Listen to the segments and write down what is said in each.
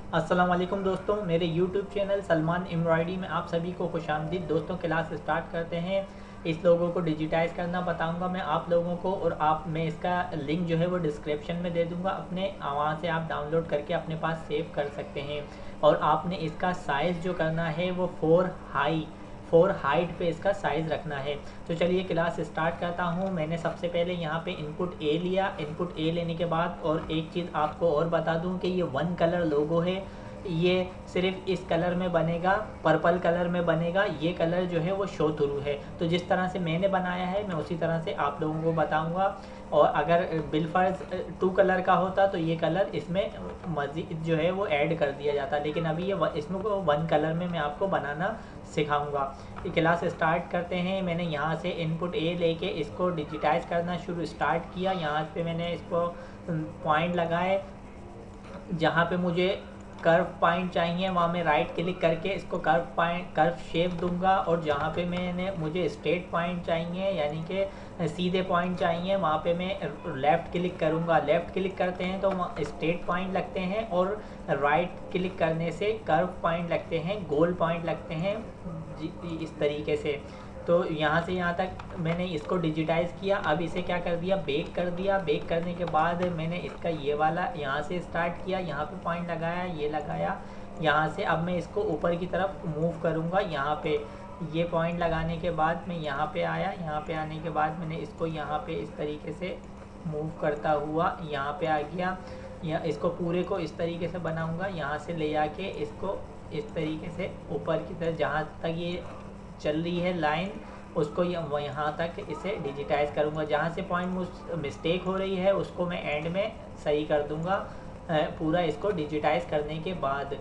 अस्सलाम वालेकुम दोस्तों, मेरे YouTube चैनल सलमान एम्ब्रॉयडरी में आप सभी को खुशामदीद। दोस्तों, क्लास स्टार्ट करते हैं। इस लोगों को डिजिटाइज़ करना बताऊंगा मैं आप लोगों को, और मैं इसका लिंक जो है वो डिस्क्रिप्शन में दे दूंगा। वहाँ से आप डाउनलोड करके अपने पास सेव कर सकते हैं। और आपने इसका साइज़ जो करना है वो 4 हाइट पे इसका साइज़ रखना है। तो चलिए क्लास स्टार्ट करता हूँ। मैंने सबसे पहले यहाँ पे इनपुट ए लिया। इनपुट ए लेने के बाद और एक चीज़ आपको और बता दूँ कि ये वन कलर लोगो है। ये सिर्फ इस कलर में बनेगा, पर्पल कलर में बनेगा। ये कलर जो है वो शो थ्रू है। तो जिस तरह से मैंने बनाया है मैं उसी तरह से आप लोगों को बताऊंगा। और अगर बिलफर्ज 2 कलर का होता तो ये कलर इसमें मज़ीद जो है वो ऐड कर दिया जाता, लेकिन अभी ये इसमें को 1 कलर में मैं आपको बनाना सिखाऊंगा। क्लास स्टार्ट करते हैं। मैंने यहाँ से इनपुट ए लेके इसको डिजिटाइज करना स्टार्ट किया। यहाँ पे मैंने इसको पॉइंट लगाए। जहाँ पे मुझे कर्व पॉइंट चाहिए वहाँ मैं राइट क्लिक करके इसको कर्व शेप दूंगा। और जहाँ पे मुझे स्ट्रेट पॉइंट चाहिए, यानी कि सीधे पॉइंट चाहिए, वहाँ पे मैं लेफ़्ट क्लिक करूँगा। लेफ़्ट क्लिक करते हैं तो वहाँ स्ट्रेट पॉइंट लगते हैं, और राइट क्लिक करने से कर्व पॉइंट लगते हैं, गोल पॉइंट लगते हैं इस तरीके से। तो यहाँ से यहाँ तक मैंने इसको डिजिटाइज़ किया। अब इसे क्या कर दिया, बेक कर दिया। बेक करने के बाद मैंने इसका ये वाला यहाँ से स्टार्ट किया, यहाँ पे पॉइंट लगाया, ये लगाया। यहाँ से अब मैं इसको ऊपर की तरफ मूव करूँगा। यहाँ पे ये पॉइंट लगाने के बाद मैं यहाँ पे आया। यहाँ पे आने के बाद मैंने इसको यहाँ पे इस तरीके से मूव करता हुआ यहाँ पे आ गया। या इसको पूरे को इस तरीके से बनाऊँगा। यहाँ से ले आके इसको इस तरीके से ऊपर की तरफ जहाँ तक ये चल रही है लाइन, उसको यहाँ तक इसे डिजिटाइज़ करूँगा। जहाँ से पॉइंट मिस्टेक हो रही है उसको मैं एंड में सही कर दूँगा पूरा इसको डिजिटाइज़ करने के बाद।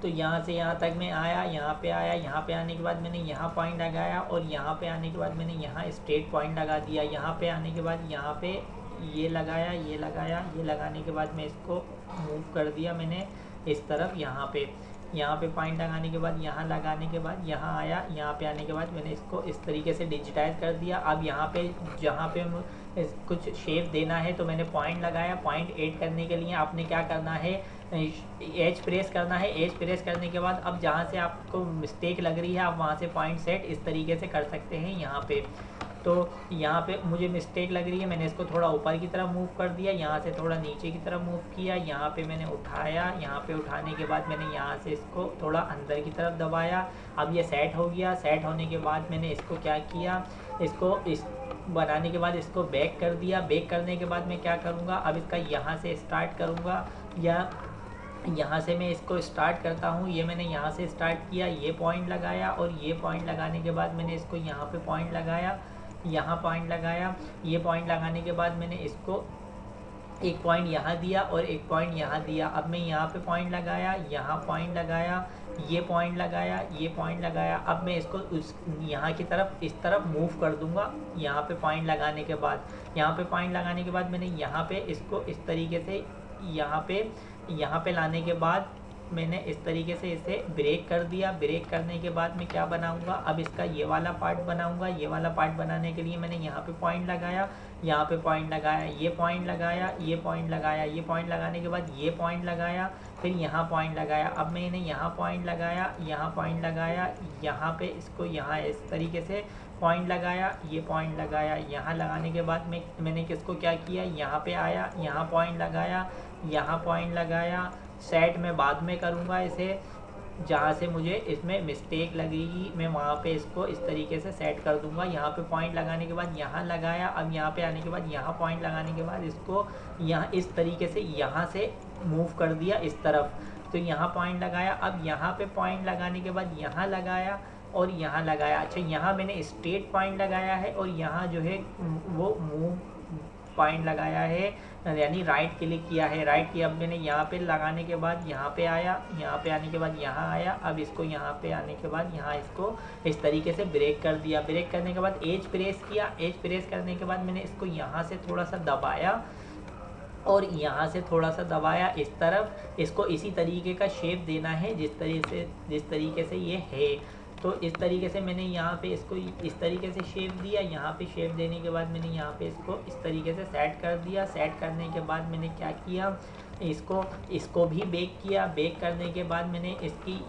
तो यहाँ से यहाँ तक मैं आया, यहाँ पे आया। यहाँ पे आने के बाद मैंने यहाँ पॉइंट लगाया, और यहाँ पे आने के बाद मैंने यहाँ स्ट्रेट पॉइंट लगा दिया। यहाँ पे आने के बाद यहाँ पे ये लगाया, ये लगाया। ये लगाने के बाद मैं इसको मूव कर दिया मैंने इस तरफ। यहाँ पे पॉइंट लगाने के बाद यहाँ लगाने के बाद यहाँ आया। यहाँ पे आने के बाद मैंने इसको इस तरीके से डिजिटाइज कर दिया। अब यहाँ पे जहाँ पे कुछ शेप देना है तो मैंने पॉइंट लगाया। पॉइंट ऐड करने के लिए आपने क्या करना है, एज प्रेस करना है। एज प्रेस करने के बाद अब जहाँ से आपको मिस्टेक लग रही है आप वहाँ से पॉइंट सेट इस तरीके से कर सकते हैं। यहाँ पे तो यहाँ पे मुझे मिस्टेक लग रही है, मैंने इसको थोड़ा ऊपर की तरफ मूव कर दिया, यहाँ से थोड़ा नीचे की तरफ मूव किया। यहाँ पे मैंने उठाया। यहाँ पे उठाने के बाद मैंने यहाँ से इसको थोड़ा अंदर की तरफ दबाया। अब ये सेट हो गया। सेट होने के बाद मैंने इसको क्या किया, इसको इस बनाने के बाद इसको बेक कर दिया। बेक करने के बाद मैं क्या करूँगा, अब इसका यहाँ से स्टार्ट करूँगा, या यहाँ से मैं इसको स्टार्ट करता हूँ। ये मैंने यहाँ से स्टार्ट किया, ये पॉइंट लगाया, और ये पॉइंट लगाने के बाद मैंने इसको यहाँ पे पॉइंट लगाया, यहाँ पॉइंट लगाया। ये पॉइंट लगाने के बाद मैंने इसको एक पॉइंट यहाँ दिया और एक पॉइंट यहाँ दिया। अब मैं यहाँ पे पॉइंट लगाया, यहाँ पॉइंट लगाया, ये पॉइंट लगाया, ये पॉइंट लगाया। अब मैं इसको यहाँ की तरफ इस तरफ मूव कर दूँगा। यहाँ पे पॉइंट लगाने के बाद मैंने यहाँ पे इसको इस तरीके से यहाँ पे लाने के बाद मैंने इस तरीके से इसे ब्रेक कर दिया। ब्रेक करने के बाद मैं क्या बनाऊंगा, अब इसका ये वाला पार्ट बनाऊंगा। ये वाला पार्ट बनाने के लिए मैंने यहाँ पे पॉइंट लगाया, यहाँ पे पॉइंट लगाया, ये पॉइंट लगाया, ये पॉइंट लगाया। ये पॉइंट लगाने के बाद ये पॉइंट लगाया, फिर यहाँ पॉइंट लगाया। अब मैंने यहाँ पॉइंट लगाया, यहाँ पॉइंट लगाया, यहाँ पे इसको यहाँ इस तरीके से पॉइंट लगाया, ये पॉइंट लगाया। यहाँ लगाने के बाद मैंने किसको क्या किया, यहाँ पे आया, यहाँ पॉइंट लगाया, यहाँ पॉइंट लगाया। सेट मैं बाद में करूँगा इसे, जहाँ से मुझे इसमें मिस्टेक लगेगी मैं वहाँ पे इसको इस तरीके से सेट कर दूँगा। यहाँ पे पॉइंट लगाने के बाद यहाँ लगाया। अब यहाँ पे आने के बाद यहाँ पॉइंट लगाने के बाद इसको यहाँ इस तरीके से यहाँ से मूव कर दिया इस तरफ। तो यहाँ पॉइंट लगाया। अब यहाँ पे पॉइंट लगाने के बाद यहाँ लगाया और यहाँ लगाया। अच्छा, यहाँ मैंने स्ट्रेट पॉइंट लगाया है, और यहाँ जो है वो मूव पॉइंट लगाया है, यानी राइट क्लिक किया है। राइट किया। अब मैंने यहाँ पे लगाने के बाद यहाँ पे आया, यहाँ पे आने के बाद यहाँ आया। अब इसको यहाँ पे आने के बाद यहाँ इसको इस तरीके से ब्रेक कर दिया। ब्रेक करने के बाद एज प्रेस किया। एज प्रेस करने के बाद मैंने इसको यहाँ से थोड़ा सा दबाया, और यहाँ से थोड़ा सा दबाया इस तरफ। इसको इसी तरीके का शेप देना है जिस तरीके से ये है। तो इस तरीके से मैंने यहाँ पे इसको इस तरीके से शेप दिया। यहाँ पे शेप देने के बाद मैंने यहाँ पे इसको इस तरीके से सेट कर दिया। सेट करने के बाद मैंने क्या किया, इसको भी बेक किया। बेक करने के बाद मैंने इसकी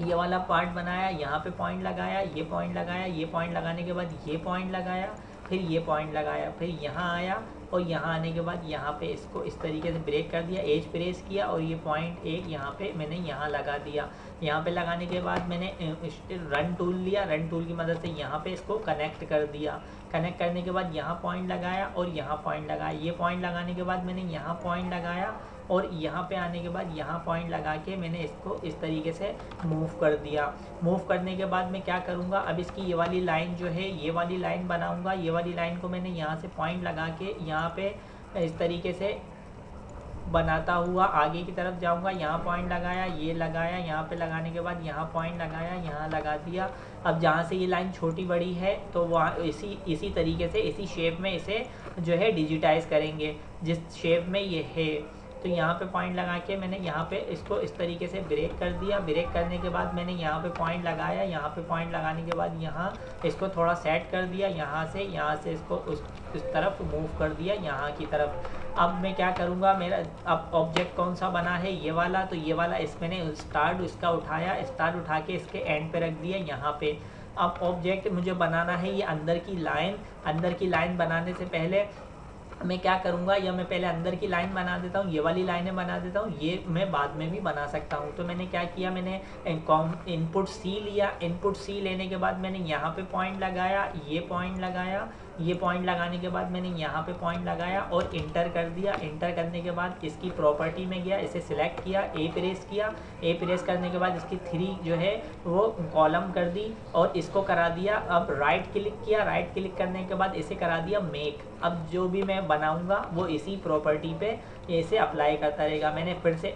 ये वाला पार्ट बनाया, यहाँ पे पॉइंट लगाया, ये पॉइंट लगाया, ये पॉइंट लगाने के बाद ये पॉइंट लगाया, फिर ये पॉइंट लगाया, फिर यहाँ आया और यहाँ आने के बाद यहाँ पे इसको इस तरीके से ब्रेक कर दिया, एज प्रेस किया और ये पॉइंट एक यहाँ पे मैंने यहाँ लगा दिया। यहाँ पे लगाने के बाद मैंने रन टूल लिया, रन टूल की मदद से यहाँ पे इसको कनेक्ट कर दिया। कनेक्ट करने के बाद यहाँ पॉइंट लगाया और यहाँ पॉइंट लगाया। ये पॉइंट लगाने के बाद मैंने यहाँ पॉइंट लगाया और यहाँ पे आने के बाद यहाँ पॉइंट लगा के मैंने इसको इस तरीके से मूव कर दिया। मूव करने के बाद मैं क्या करूँगा, अब इसकी ये वाली लाइन जो है, ये वाली लाइन बनाऊँगा। ये वाली लाइन को मैंने यहाँ से पॉइंट लगा के यहाँ पे इस तरीके से बनाता हुआ आगे की तरफ जाऊंगा। यहाँ पॉइंट लगाया, ये लगाया, यहाँ पे लगाने के बाद यहाँ पॉइंट लगाया, यहाँ लगा दिया। अब जहाँ से ये लाइन छोटी बड़ी है तो वहाँ इसी तरीके से इसी शेप में इसे जो है डिजिटाइज करेंगे जिस शेप में ये है। तो यहाँ पे पॉइंट लगा के मैंने यहाँ पे इसको इस तरीके से ब्रेक कर दिया। ब्रेक करने के बाद मैंने यहाँ पे पॉइंट लगाया। यहाँ पे पॉइंट लगाने के बाद यहाँ इसको थोड़ा सेट कर दिया। यहाँ से इसको इस तरफ मूव कर दिया, यहाँ की तरफ। अब मैं क्या करूँगा, मेरा अब ऑब्जेक्ट कौन सा बना है, ये वाला। तो ये वाला मैंने स्टार्ट इसका उठाया, स्टार्ट उठा के इसके एंड पे रख दिया यहाँ पे। अब ऑब्जेक्ट मुझे बनाना है ये अंदर की लाइन। अंदर की लाइन बनाने से पहले मैं क्या करूँगा, या मैं पहले अंदर की लाइन बना देता हूँ, ये वाली लाइनें बना देता हूँ, ये मैं बाद में भी बना सकता हूँ। तो मैंने क्या किया, मैंने इनपुट सी लिया। इनपुट सी लेने के बाद मैंने यहाँ पे पॉइंट लगाया, ये पॉइंट लगाया, ये पॉइंट लगाने के बाद मैंने यहाँ पे पॉइंट लगाया और इंटर कर दिया। इंटर करने के बाद इसकी प्रॉपर्टी में गया, इसे सिलेक्ट किया, ए प्रेस किया। ए प्रेस करने के बाद इसकी 3 जो है वो कॉलम कर दी और इसको करा दिया। अब राइट क्लिक किया, राइट क्लिक करने के बाद इसे करा दिया मेक। अब जो भी मैं बनाऊंगा वो इसी प्रॉपर्टी पे इसे अप्लाई करता रहेगा। मैंने फिर से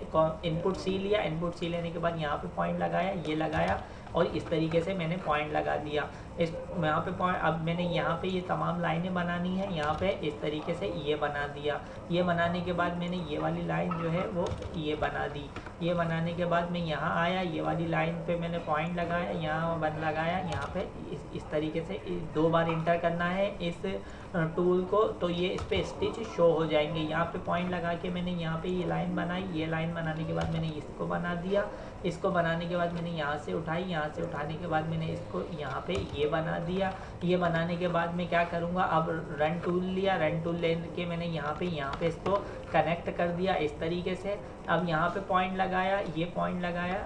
इनपुट सी लिया। इनपुट सी लेने के बाद यहाँ पे पॉइंट लगाया, ये लगाया और इस तरीके से मैंने पॉइंट लगा दिया। इस यहाँ पे पॉइंट, अब मैंने यहाँ पे ये तमाम लाइनें बनानी है। यहाँ पे इस तरीके से ये बना दिया। ये बनाने के बाद मैंने ये वाली लाइन जो है वो ये बना दी। ये बनाने के बाद मैं यहाँ आया, ये वाली लाइन पे मैंने पॉइंट लगाया, यहाँ बन लगाया। यहाँ पे इस तरीके से 2 बार इंटर करना है इस टूल को, तो ये इस पर स्टिच शो हो जाएंगे। यहाँ पे पॉइंट लगा के मैंने यहाँ पे ये लाइन बनाई। ये लाइन बनाने के बाद मैंने इसको बना दिया। इसको बनाने के बाद मैंने यहाँ से उठाई, यहाँ से उठाने के बाद मैंने इसको यहाँ पे ये बना दिया। ये बनाने के बाद मैं क्या करूँगा, अब रन टूल लिया। रन टूल ले के मैंने यहाँ पे इसको कनेक्ट कर दिया इस तरीके से। अब यहाँ पे पॉइंट लगाया, ये पॉइंट लगाया,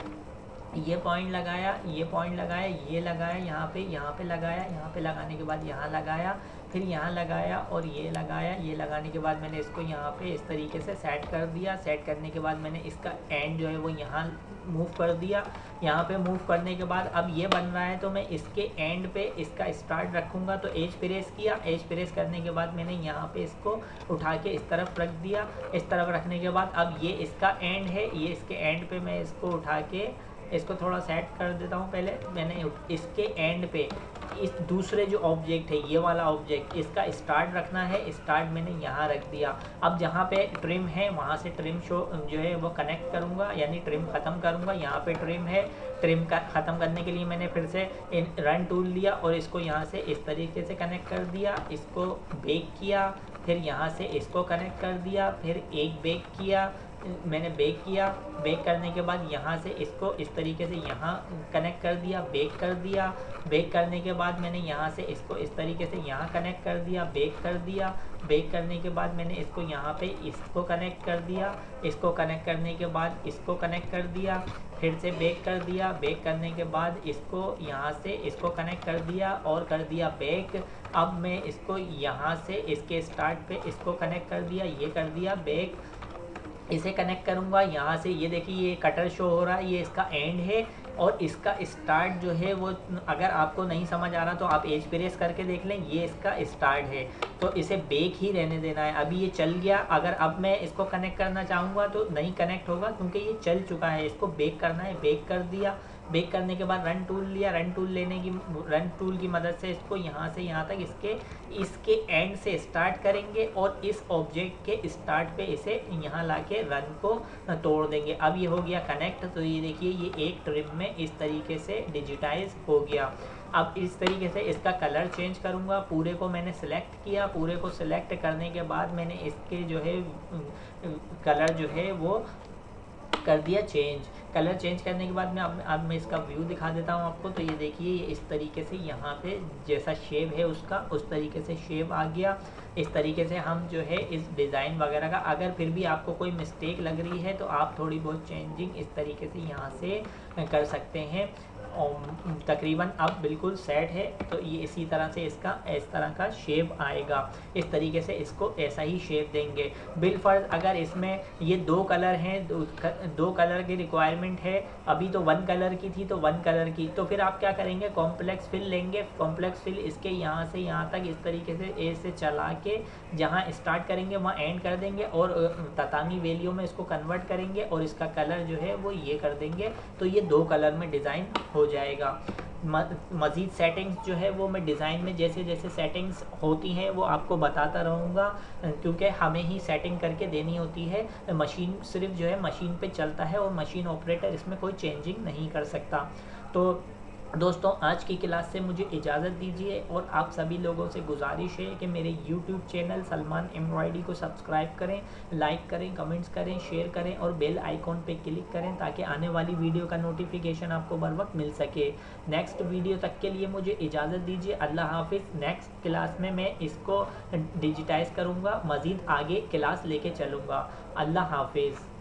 ये पॉइंट लगाया, ये पॉइंट लगाया, ये लगाया, यहाँ पे लगाया। यहाँ पे लगाने के बाद यहाँ लगाया, फिर यहाँ लगाया और ये लगाया। ये लगाने के बाद मैंने इसको यहाँ पे इस तरीके से सेट कर दिया। सेट करने के बाद मैंने इसका एंड जो है वो यहाँ मूव कर दिया। यहाँ पे मूव करने के बाद अब ये बन रहा है तो मैं इसके एंड पे इसका स्टार्ट रखूँगा। तो एज प्रेस किया। एज प्रेस करने के बाद मैंने यहाँ पे इसको उठा के इस तरफ रख दिया। इस तरफ रखने के बाद अब ये इसका एंड है, ये इसके एंड पे मैं इसको उठा के इसको थोड़ा सेट कर देता हूँ। पहले मैंने इसके एंड पे इस दूसरे जो ऑब्जेक्ट है, ये वाला ऑब्जेक्ट, इसका स्टार्ट रखना है। स्टार्ट मैंने यहाँ रख दिया। अब जहाँ पे ट्रिम है वहाँ से ट्रिम शो जो है वो कनेक्ट करूँगा, यानी ट्रिम ख़त्म करूँगा। यहाँ पे ट्रिम है, ट्रिम का ख़त्म करने के लिए मैंने फिर से रन टूल लिया और इसको यहाँ से इस तरीके से कनेक्ट कर दिया। इसको बेक किया, फिर यहाँ से इसको कनेक्ट कर दिया, फिर एक बेक किया, मैंने बेक किया। बेक करने के बाद यहाँ से इसको इस तरीके से यहाँ कनेक्ट कर दिया, बेक कर दिया। बेक करने के बाद मैंने यहाँ से इसको इस तरीके से यहाँ कनेक्ट कर दिया, बेक कर दिया। बेक करने के बाद मैंने इसको यहाँ पे इसको कनेक्ट कर दिया। इसको कनेक्ट करने के बाद इसको कनेक्ट कर दिया, फिर से बेक कर दिया। बेक करने के बाद इसको यहाँ से इसको कनेक्ट कर दिया और कर दिया बेक। अब मैं इसको यहाँ से इसके स्टार्ट पे इसको कनेक्ट कर दिया, ये कर दिया बेक। इसे कनेक्ट करूँगा यहाँ से, ये देखिए ये कटर शो हो रहा है, ये इसका एंड है और इसका स्टार्ट जो है वो, अगर आपको नहीं समझ आ रहा तो आप एज प्रेस करके देख लें, ये इसका स्टार्ट है। तो इसे बेक ही रहने देना है। अभी ये चल गया, अगर अब मैं इसको कनेक्ट करना चाहूँगा तो नहीं कनेक्ट होगा क्योंकि ये चल चुका है। इसको बेक करना है, बेक कर दिया। बेक करने के बाद रन टूल लिया, रन टूल की मदद से इसको यहाँ से यहाँ तक इसके एंड से स्टार्ट करेंगे और इस ऑब्जेक्ट के स्टार्ट पे इसे यहाँ लाके रन को तोड़ देंगे। अब ये हो गया कनेक्ट। तो ये देखिए ये एक ट्रिप में इस तरीके से डिजिटाइज हो गया। अब इस तरीके से इसका कलर चेंज करूँगा। पूरे को मैंने सेलेक्ट किया, पूरे को सेलेक्ट करने के बाद मैंने इसके जो है कलर जो है वो कर दिया चेंज। कलर चेंज करने के बाद अब मैं इसका व्यू दिखा देता हूँ आपको। तो ये देखिए ये इस तरीके से यहाँ पे जैसा शेप है उसका उस तरीके से शेप आ गया। इस तरीके से हम जो है इस डिज़ाइन वगैरह का, अगर फिर भी आपको कोई मिस्टेक लग रही है तो आप थोड़ी बहुत चेंजिंग इस तरीके से यहाँ से कर सकते हैं। और तकरीबन अब बिल्कुल सेट है। तो ये इसी तरह से इसका इस तरह का शेप आएगा। इस तरीके से इसको ऐसा ही शेप देंगे। बिलफर्ज अगर इसमें ये 2 कलर हैं, 2 कलर की रिक्वायरमेंट है, अभी तो 1 कलर की थी तो 1 कलर की, तो फिर आप क्या करेंगे कॉम्प्लेक्स फिल लेंगे। कॉम्प्लेक्स फिल इसके यहाँ से यहाँ तक इस तरीके से ए से चला के जहाँ स्टार्ट करेंगे वहाँ एंड कर देंगे और ततामी वैल्यू में इसको कन्वर्ट करेंगे और इसका कलर जो है वो ये कर देंगे। तो ये 2 कलर में डिज़ाइन हो जाएगा। मज़ीद सेटिंग्स जो है वो मैं डिज़ाइन में जैसे जैसे सेटिंग्स होती हैं वो आपको बताता रहूँगा, क्योंकि हमें ही सेटिंग करके देनी होती है। मशीन सिर्फ जो है मशीन पे चलता है और मशीन ऑपरेटर इसमें कोई चेंजिंग नहीं कर सकता। तो दोस्तों आज की क्लास से मुझे इजाज़त दीजिए और आप सभी लोगों से गुजारिश है कि मेरे YouTube चैनल सलमान एम्ब्रॉयडरी को सब्सक्राइब करें, लाइक करें, कमेंट्स करें, शेयर करें और बेल आइकॉन पे क्लिक करें ताकि आने वाली वीडियो का नोटिफिकेशन आपको बर वक्त मिल सके। नेक्स्ट वीडियो तक के लिए मुझे इजाज़त दीजिए। अल्लाह हाफिज़। नेक्स्ट क्लास में मैं इसको डिजिटाइज़ करूँगा, मज़ीद आगे क्लास लेके चलूँगा। अल्लाह हाफिज़।